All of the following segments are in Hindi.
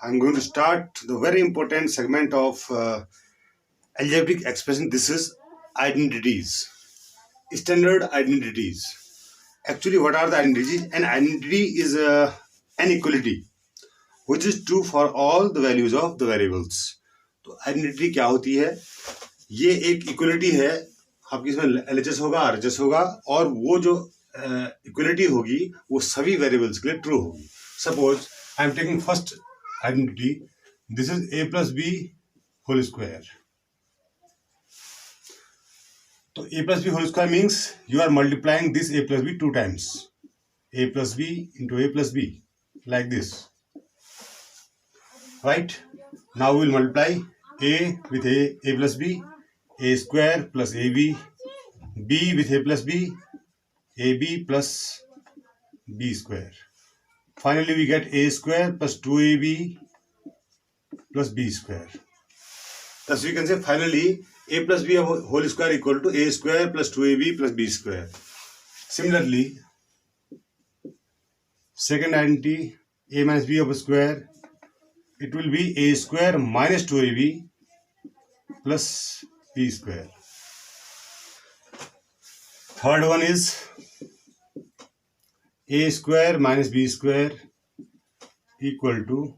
I'm going to start the very important segment of algebraic expression. This is identities, standard identities. Actually, what are the identities? An identity is an equality which is true for all the values of the variables. तो आइडेंटिटी क्या होती है? ये एक इक्वलिटी है, आपकी इसमें एलएचएस होगा, आरएचएस होगा, और वो जो इक्वलिटी होगी वो सभी वेरिएबल्स के लिए ट्रू होगी. Suppose I am taking first identity, this is a plus B whole square. तो a plus B whole square means you are multiplying this a plus B 2 times. a plus B into a plus B, like this. Right? Now we will multiply a with a plus b, a square plus ab, b with a plus b, ab plus b square. Finally, we get a square plus 2ab plus b square. Thus, we can say finally a plus b whole square equal to a square plus 2ab plus b square. Similarly, second identity, a minus b of a square, it will be a square minus 2ab plus b square. Third one is a square minus b square equal to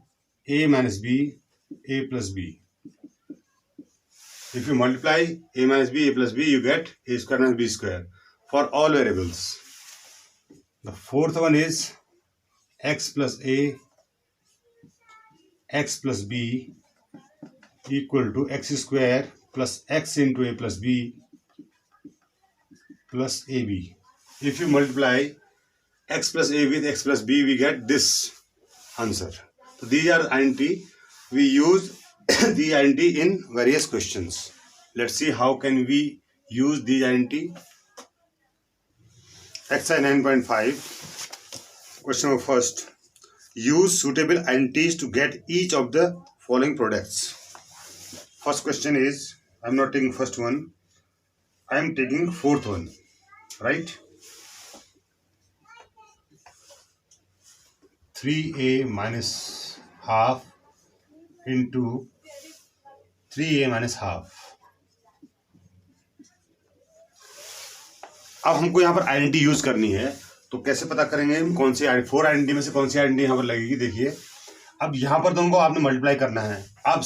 a minus b, a plus b. If you multiply a minus b, a plus b, you get a square minus b square for all variables. The fourth one is x plus a, x plus b equal to x square plus x into a plus b plus ab. If you multiply x plus a with x plus b, we get this answer. So these are identity. We use the identity in various questions. Let's see how can we use the identity. Exercise 9.5. Question number first. Use suitable identities to get each of the following products. First question is, I am not taking first one, I am taking fourth one, right? 3a minus half into 3a minus half. अब हमको यहाँ पर आइडेंटिटी यूज करनी है, तो कैसे पता करेंगे कौन सी फोर आइडेंटिटी में से कौन सी आइडेंटिटी यहाँ पर लगेगी. देखिए, अब यहाँ पर दोनों को आपने मल्टीप्लाई करना है. आप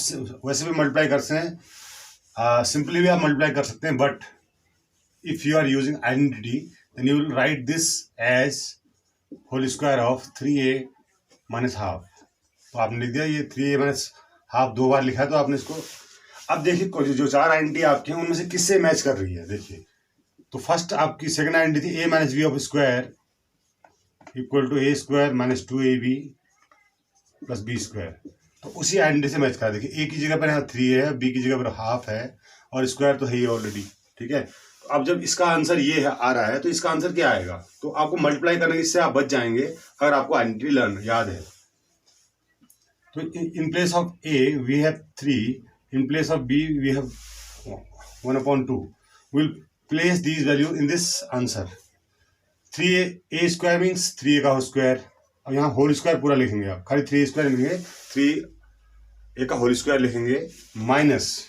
वैसे भी मल्टीप्लाई कर सकते हैं, सिंपली भी आप मल्टीप्लाई कर सकते हैं, but if you are using identity then you will write this as whole square of 3a minus half. तो आपने लिख दिया ये 3a माइनस हाफ, दो बार लिखा है तो आपने इसको. अब देखिए जो चार आइडेंटिटी आपके हैं उनमें से किससे मैच कर रही है. देखिए, तो फर्स्ट आपकी सेकंड आइडेंटिटी थी a minus B of square equal to a square minus 2ab plus B square. तो उसी आइडेंटिटी से मैच करा. देखिए, a की जगह पर यहाँ 3 है, b की जगह पर हाफ है, और स्क्वायर तो है ही ऑलरेडी. ठीक है, तो अब जब इसका आंसर ये है आ रहा है, तो इसका आंसर क्या आएगा? तो आपको मल्टीप्लाई करने इससे आप बच जाएंगे अगर आपको आइडेंटिटी लर्न याद है. तो in place of a we have 3, in place of b we have 1/2. Will place these value in this answer. 3a square means 3a का होल स्क्वायर. अब यहाँ होल स्क्वायर पूरा लिखेंगे, आप खाली 3a स्क्वायर लिखेंगे, 3a का होल स्क्वायर लिखेंगे, माइनस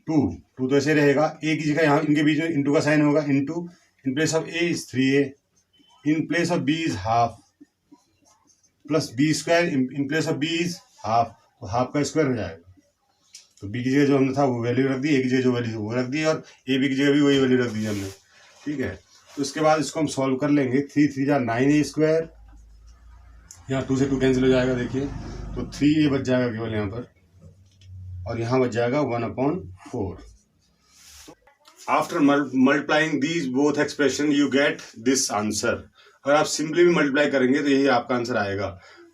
2 तो ऐसे रहेगा. a की जगह यहाँ इनके बीच में इंटू का साइन होगा, into in place of a is 3a, in place of b is half, plus b square in place of b is half, तो हाफ का स्क्वायर हो जाएगा. तो b की जगह जो हमने था वो वैल्यू रख दी, a की जगह जो वैल्यू वो रख दी, और ab की जगह भी वही वैल्यू रख दी हमने. ठीक है, तो इसके बाद इसको हम सॉल्व कर लेंगे. 3 3 जा 9a स्क्वायर, यहाँ 2 से 2 कैंसिल हो जाएगा. देखिए, तो 3a बच जाएगा केवल यहाँ पर, और यहाँ बच जाएगा 1/4. After multiplying these both expression you get this answer. अगर आप सिंपली भी मल्टीप्लाई करेंगे तो यही आपका आंसर आएगा,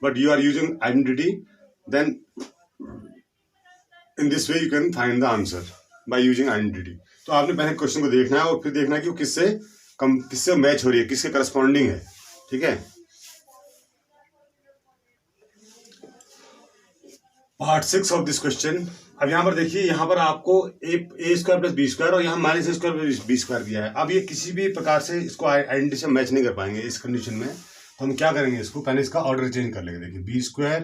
but you are using identity, then in this way you can find the answer by using identity. तो आपने पहले क्वेश्चन को देखना है और फिर देखना है कि वो किससे मैच हो रही है, किसके करस्पॉन्डिंग है. ठीक है, पार्ट 6 ऑफ दिस क्वेश्चन. अब यहाँ पर देखिए, यहाँ पर आपको a square plus B square और यहाँ minus a square plus B square दिया है. अब ये किसी भी प्रकार से इसको आइडेंटिटी से मैच नहीं कर पाएंगे इस कंडीशन में. तो हम क्या करेंगे, इसको पहले इसका ऑर्डर चेंज कर लेंगे. देखिए, बी स्क्वायर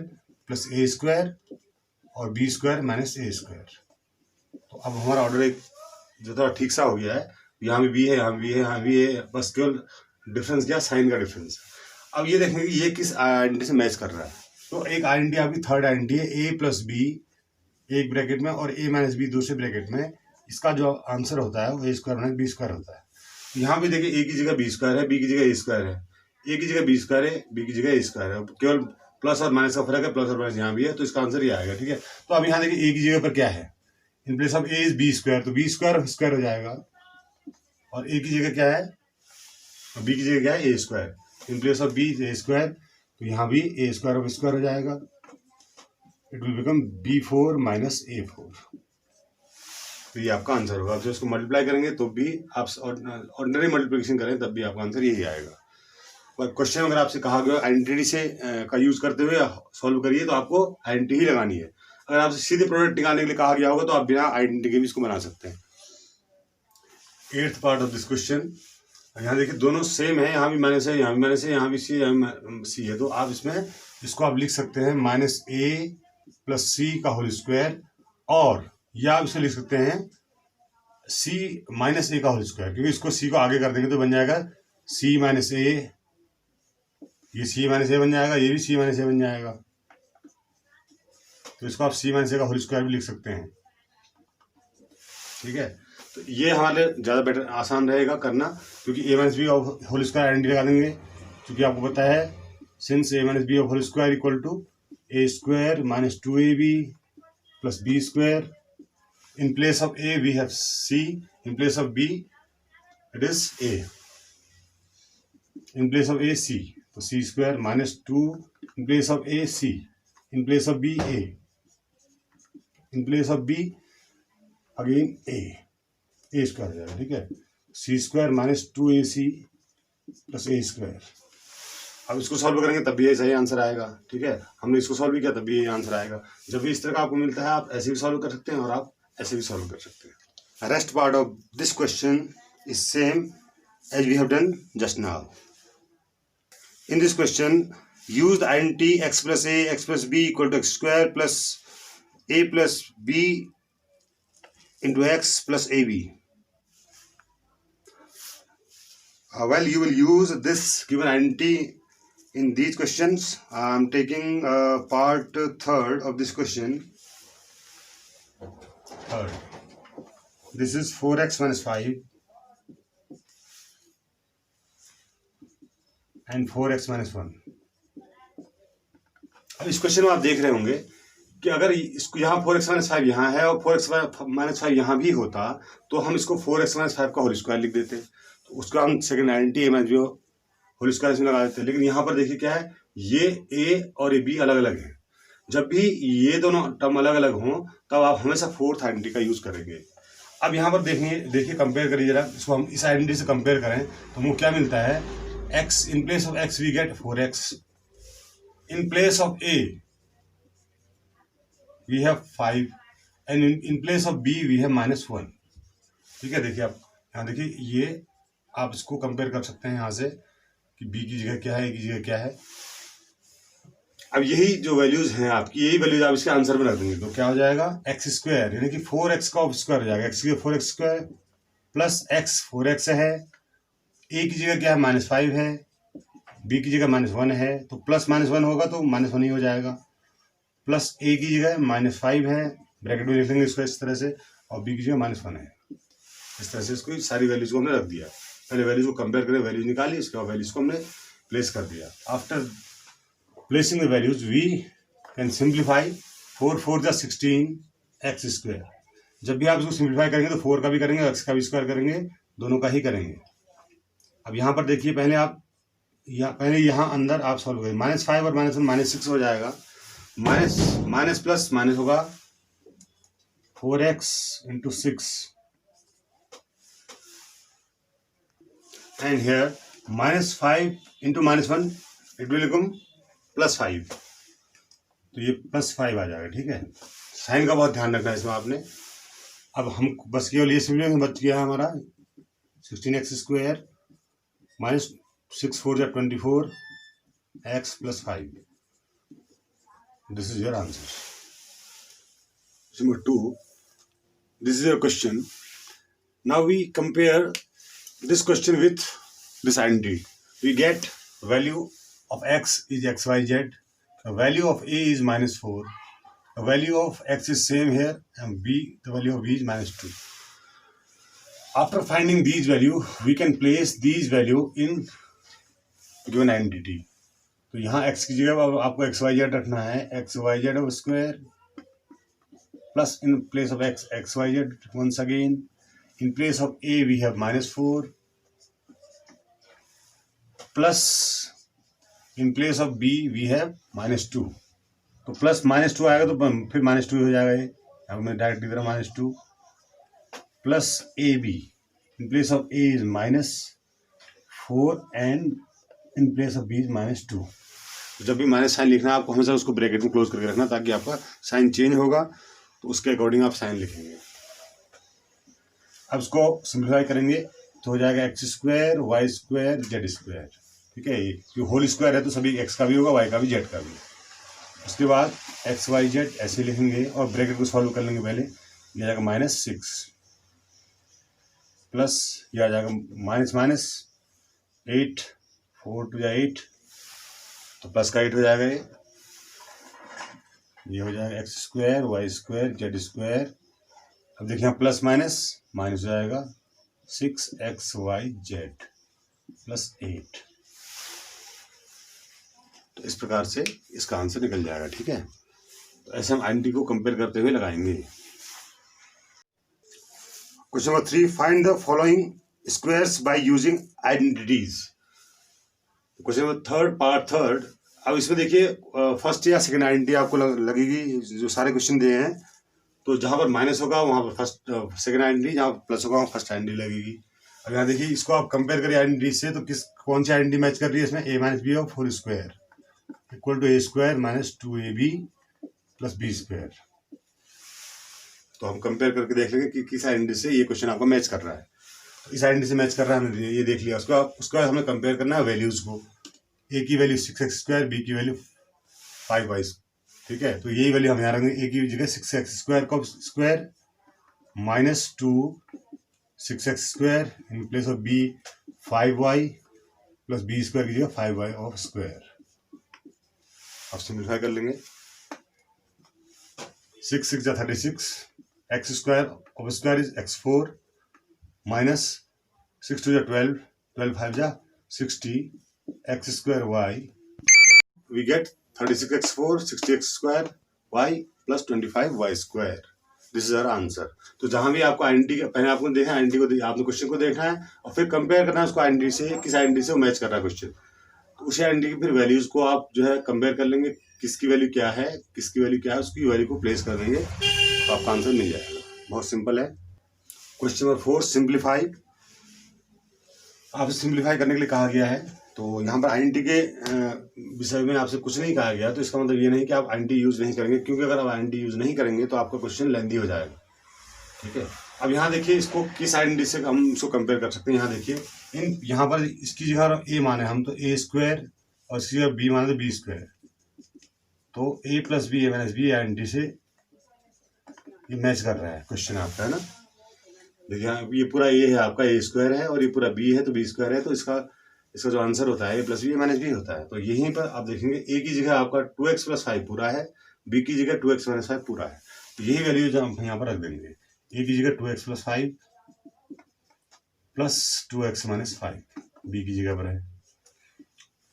प्लस ए स्क्वायर और बी स्क्वायर माइनस ए स्क्वायर। तो अब हमारा ऑर्डर एक जो थोड़ा ठीक सा हो गया है, यहाँ भी बी है, यहाँ भी है, यहाँ भी है, बस केवल डिफरेंस क्या, साइन का डिफरेंस। अब ये देखेंगे ये किस आइडेंटिटी से मैच कर रहा है। तो एक आइडेंटिटी आपकी थर्ड आइडेंटिटी है, ए प्लस बी एक ब्रैकेट में और ए माइनस बी दूसरे ब्रैकेट में। इसका जो आंसर होता है वो ए स्क्वायर माइनस बी स्क्वायर होता है। तो यहाँ भी देखिए ए की जगह बी स्क्वायर है, बी की जगह ए स्क्वायर है, ए की जगह बी स्क्वायर है, बी की जगह ए स्क्वायर है, केवल प्लस और माइनस का फर्क है, प्लस और माइनस यहाँ भी है, तो इसका आंसर ये आएगा। ठीक है, तो अब यहाँ देखिए ए की जगह पर क्या है, in place of A is B square, तो बी स्क्वायर स्क्वायर हो जाएगा, और ए की जगह क्या है, बी की जगह क्या है, A square, in place of B A square, तो यहाँ भी ए स्क्वायर ऑफ स्क्वायर हो जाएगा, it will become b4 minus a4। तो ये आपका आंसर होगा। आप जब इसको मल्टीप्लाई करेंगे तो भी आप ऑर्डिनरी मल्टीप्लिकेशन करें तब भी आपका आंसर यही आएगा। पर क्वेश्चन अगर आपसे कहा गया आइडेंटिटी से का यूज करते हुए सॉल्व करिए तो आपको आइडेंटिटी ही लगानी है। अगर आपसे सीधे प्रोडक्ट निकालने के लिए कहा गया होगा तो आप बिना आइडेंटिटी के भी इसको बना सकते हैं। 8th part of this question, यहाँ देखिए दोनों सेम है, यहाँ भी माइनस है, यहाँ भी माइनस है, यहाँ भी सी, यहाँ भी सी है, तो आप इसको आप लिख सकते हैं माइनस ए प्लस सी का होल स्क्वायर, और या आप इसे लिख सकते हैं सी माइनस ए का होल स्क्वायर, क्योंकि इसको सी को आगे कर देंगे तो बन जाएगा सी माइनस ए, ये सी माइनस ए बन जाएगा, ये भी सी माइनस ए बन जाएगा, तो इसको आप सी माइनस ए का होल स्क्वायर भी लिख सकते हैं। ठीक है, तो ये हमारे ज़्यादा बेटर आसान रहेगा करना, क्योंकि A minus B whole square identity लगा देंगे, क्योंकि आपको पता है since A minus B whole square equal to A square minus 2ab plus B square. In place of a we have c, in place of b it is a, in place of a c, तो c square minus 2, in place of a c, in place of b a, in place of b again a square हो जाएगा। ठीक है, c square minus 2ac plus a square। अब इसको सॉल्व करेंगे तब भी सही आंसर आएगा। ठीक है, हमने इसको सॉल्व भी किया तब भी यही आंसर आएगा। जब भी इस तरह का आपको मिलता है आप ऐसे भी सॉल्व कर सकते हैं और आप ऐसे भी सॉल्व कर सकते हैं। Rest part of this question is same as we have done just now. In this question use the identity X plus A X plus B equal to X square plus A plus B into X plus A B. Well, you will use this given identity in these questions. I am taking part 3rd of this question. Third, this is 4x minus 5 and 4x minus 1। अब इस क्वेश्चन में आप देख रहे होंगे कि अगर इसको यहाँ 4x माइनस 5 यहाँ है और 4x माइनस 5 यहाँ भी होता तो हम इसको 4x माइनस 5 का होल स्क्वायर लिख देते, तो उसका हम सेकंड आइडेंटिटी ए माइनस बी होल स्क्वायर इसमें लगा देते। लेकिन यहाँ पर देखिए क्या है, ये ए और ये बी अलग अलग है। जब भी ये दोनों टर्म अलग अलग हों तब आप हमेशा फोर्थ आइडेंटिटी का यूज करेंगे। अब यहाँ पर देखिए कंपेयर करिए जरा, इसको हम इस आइडेंटिटी से कंपेयर करें तो हमको क्या मिलता है, x in place of x we get 4x, in place of a we have 5 and in place of b we have -1। ठीक है, देखिए आप यहाँ देखिए, ये आप इसको कंपेयर कर सकते हैं यहाँ से कि b की जगह क्या है, a की जगह क्या है। अब यही जो वैल्यूज हैं आपकी, यही वैल्यूज आप इसके आंसर में रख देंगे तो क्या हो जाएगा, एक्स स्क्वायर यानी कि 4x का स्क्वायर हो जाएगा, एक्स की 4x square plus x 4x है, a की जगह क्या है -5 है, b की जगह -1 है, तो प्लस -1 होगा तो -1 ही हो जाएगा, प्लस a की जगह -5 है, ब्रैकेट में लिख देंगे इसको इस तरह से, और b की जगह -1 है। इस तरह से इसको सारी वैल्यूज को हमने रख दिया। पहले वैल्यूज को कंपेयर करें, वैल्यूज निकाली, इसके बाद वैल्यूज को हमने प्लेस कर दिया। After placing the values we can simplify 4 4 जा 16 x स्क्वायर। जब भी आप इसको सिंप्लीफाई करेंगे तो 4 का भी करेंगे, x का भी स्क्वायर करेंगे, दोनों का ही करेंगे। अब यहाँ पर देखिए पहले यहाँ अंदर आप सॉल्व करें, -5 और -1 -6 हो जाएगा, माइनस प्लस माइनस होगा 4x into 6 and here -5 into -1 it will become +5, तो ये +5 आ जाएगा। ठीक है, साइन का बहुत ध्यान रखना है इसमें आपने। अब हम बस केवल ये सिंपलीफिकेशन बच गया हमारा 16x स्क्वायर -6 4 जा 24 x +5। This is your answer. Number 2, this is your question. Now we compare this question with this identity. We get value of x is xyz, the value of a is -4, the value of x is same here, and b, the value of b is -2. After finding these value, we can place these value in given identity. तो यहाँ x की जगह आपको xyz रखना है, xyz of square plus in place of x, xyz once again. In place of a we have -4 plus in place of b we have -2. तो प्लस -2 आएगा तो फिर -2 हो जाएगा ये, अब मैं डायरेक्ट लिख रहा हूँ -2 plus A B. In place of a is -4 and in place of b is -2. जब भी माइनस साइन लिखना है आपको हमेशा उसको ब्रैकेट में क्लोज करके रखना, ताकि आपका साइन चेंज होगा तो उसके अकॉर्डिंग आप साइन लिखेंगे. अब उसको सिंप्लीफाई करेंगे तो हो जाएगा x² y² z². ठीक है, ये होल स्क्वायर है तो सभी x का भी होगा, y का भी, z का भी. उसके बाद x y z ऐसे लिखेंगे और ब्रैकेट को सॉल्व कर लेंगे. पहले ये आ जाएगा -6 प्लस ये आ जाएगा -8, 4 to 8 तो प्लस का 8 हो जाएगा. ये हो जाएगा x² y² z². अब देखिए प्लस माइनस माइनस हो जाएगा 6xyz प्लस 8. तो इस प्रकार से इसका आंसर निकल जाएगा. ठीक है, तो ऐसे हम आइडेंटिटी को कंपेयर करते हुए लगाएंगे. Question number 3, find the following squares by using identities. Question number third. अब इसमें देखिए फर्स्ट या सेकंड आइडेंटिटी आपको लगेगी. जो सारे क्वेश्चन दिए हैं तो जहाँ पर माइनस होगा वहाँ पर फर्स्ट सेकंड आइडेंटिटी, जहाँ पर प्लस होगा वहाँ फर्स्ट आइडेंटिटी लगेगी. अब यहाँ देखिए इसको आप कंपेयर करिए आइडेंटिटी से, तो कौन सी आइडेंटिटी मैच कर रही है इसमें, a - b of 4 square equal to a² - 2ab plus b². तो हम कंपेयर करके देख लेंगे कि किस आइडेंटिटी से ये क्वेश्चन आपको मैच कर रहा है. तो इस आइडेंटिटी से मैच कर रहा है, हमने ये देख लिया. उसका हमें कंपेयर करना है वैल्यूज को. a की वैल्यू 6x², b की वैल्यू 5y. ठीक है, तो यही वैल्यू हम यहाँ रखेंगे. a की जगह 6x² का square -2 6x² in place of b 5y plus b² की जगह 5y ऑफ स्क्वायर. अब सिंप्लीफाई कर लेंगे. 6 6 = 36, x² of square is x4 minus 6 2 = 12, 12 5 = 60 x² y. We get 36x4 60x² y plus 25y². This is our answer. तो जहां भी आपको आइडेंटिटी, पहले आपको देखना है आइडेंटिटी को, आपने क्वेश्चन को देखना है और फिर कंपेयर करना है उसको आइडेंटिटी से, किस आइडेंटिटी से वो मैच कर रहा है क्वेश्चन. तो उसी आइडेंटिटी की फिर वैल्यूज को आप जो है कंपेयर कर लेंगे, किसकी वैल्यू क्या है, किसकी वैल्यू क्या है, उसकी वैल्यू को प्लेस कर देंगे तो आपका आंसर मिल जाएगा. बहुत सिंपल है. Question number 4, simplify. आपसे सिंप्लीफाई करने के लिए कहा गया है. तो यहाँ पर आइडेंटिटी के विषय में आपसे कुछ नहीं कहा गया, तो इसका मतलब ये नहीं कि आप आइडेंटिटी यूज नहीं करेंगे, क्योंकि अगर आप आइडेंटिटी यूज नहीं करेंगे तो आपका क्वेश्चन लेंदी हो जाएगा. ठीक है, अब यहाँ देखिए इसको किस आइडेंटिटी से हम इसको कंपेयर कर सकते हैं. यहाँ देखिए यहाँ पर इसकी जगह a माने हम तो a² और इसकी जगह b माने तो b². तो a + b a - b identity से ये मैच कर रहा है क्वेश्चन आपका, है ना. देखिए ये पूरा a है आपका, a² है और ये पूरा b है तो b² है. तो इसका जो आंसर होता है a + b a - b होता है. तो यहीं पर आप देखेंगे a की जगह आपका 2x + 5 पूरा है, b की जगह 2x - 5 पूरा है. तो यही वैल्यू जो हम यहाँ पर रख देंगे. a की जगह 2x + 5 प्लस 2x - 5 b की जगह पर है.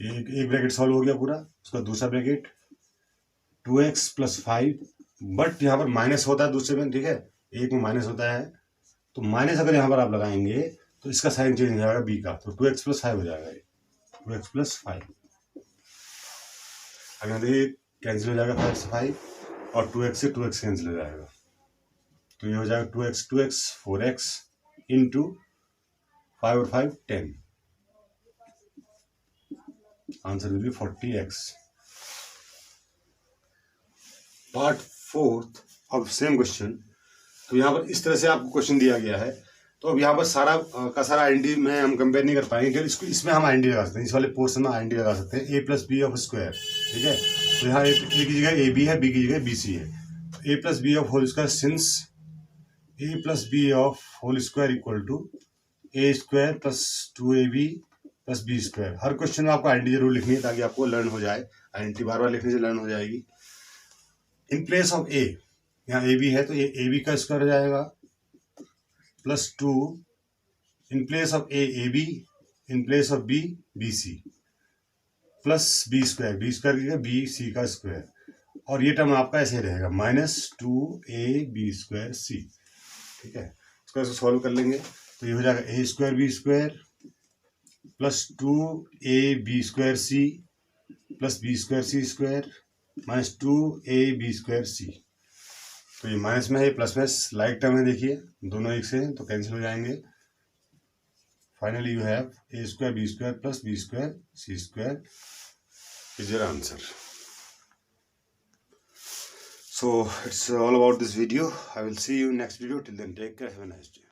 एक ब्रैकेट सॉल्व हो गया पूरा. उसका दूसरा ब्रैकेट 2x + 5, बट यहाँ पर माइनस होता है दूसरे में. ठीक है, एक में माइनस होता है, तो माइनस अगर यहाँ पर आप लगाएंगे तो इसका साइन चेंज हो जाएगा b का, तो 2x + 5 हो जाएगा. 2x + 5 अगर देखिए कैंसिल हो जाएगा 5 से 5 और 2x से 2x कैंसिल हो जाएगा. तो ये हो जाएगा 2x 4x इंटू 5 और 5 10. Answer will be 40x. Part 4 of same question. तो यहाँ पर इस तरह से आपको क्वेश्चन दिया गया है. तो अब यहाँ पर सारा का सारा आइडेंटिटी में हम कंपेयर नहीं कर पाएंगे, इसको इसमें हम आइडेंटिटी लगा सकते हैं, इस वाले पोर्शन में आइडेंटिटी लगा सकते हैं, a plus B of square. ठीक है, तो यहाँ ए की जगह ए बी है, बी की जगह बी सी है। A plus B of whole square, since A plus B of whole square equal to A square plus 2ab plus B square. हर क्वेश्चन में आपको आइडेंटिटी जरूर लिखनी है ताकि आपको लर्न हो जाए, आइडेंटिटी बार बार लिखने से लर्न हो जाएगी। इन प्लेस ऑफ ए, यहाँ ए बी है तो ए बी का स्क्वायर हो जाएगा plus 2 in place of A B, in place of B B C plus B square की जगह बी सी का स्क्वायर, और ये टर्म आपका ऐसे रहेगा -2ab² c। ठीक है, इसको ऐसे सॉल्व कर लेंगे तो ये हो जाएगा a² plus 2ab² c plus b² c² -2ab² c। तो ये माइनस में है, प्लस में लाइक टर्म है, देखिए दोनों एक से हैं तो कैंसिल हो जाएंगे। Finally you have a² b² plus b² c² is your answer. So it's all about this video. I will see you next video. Till then, take care. Have a nice day.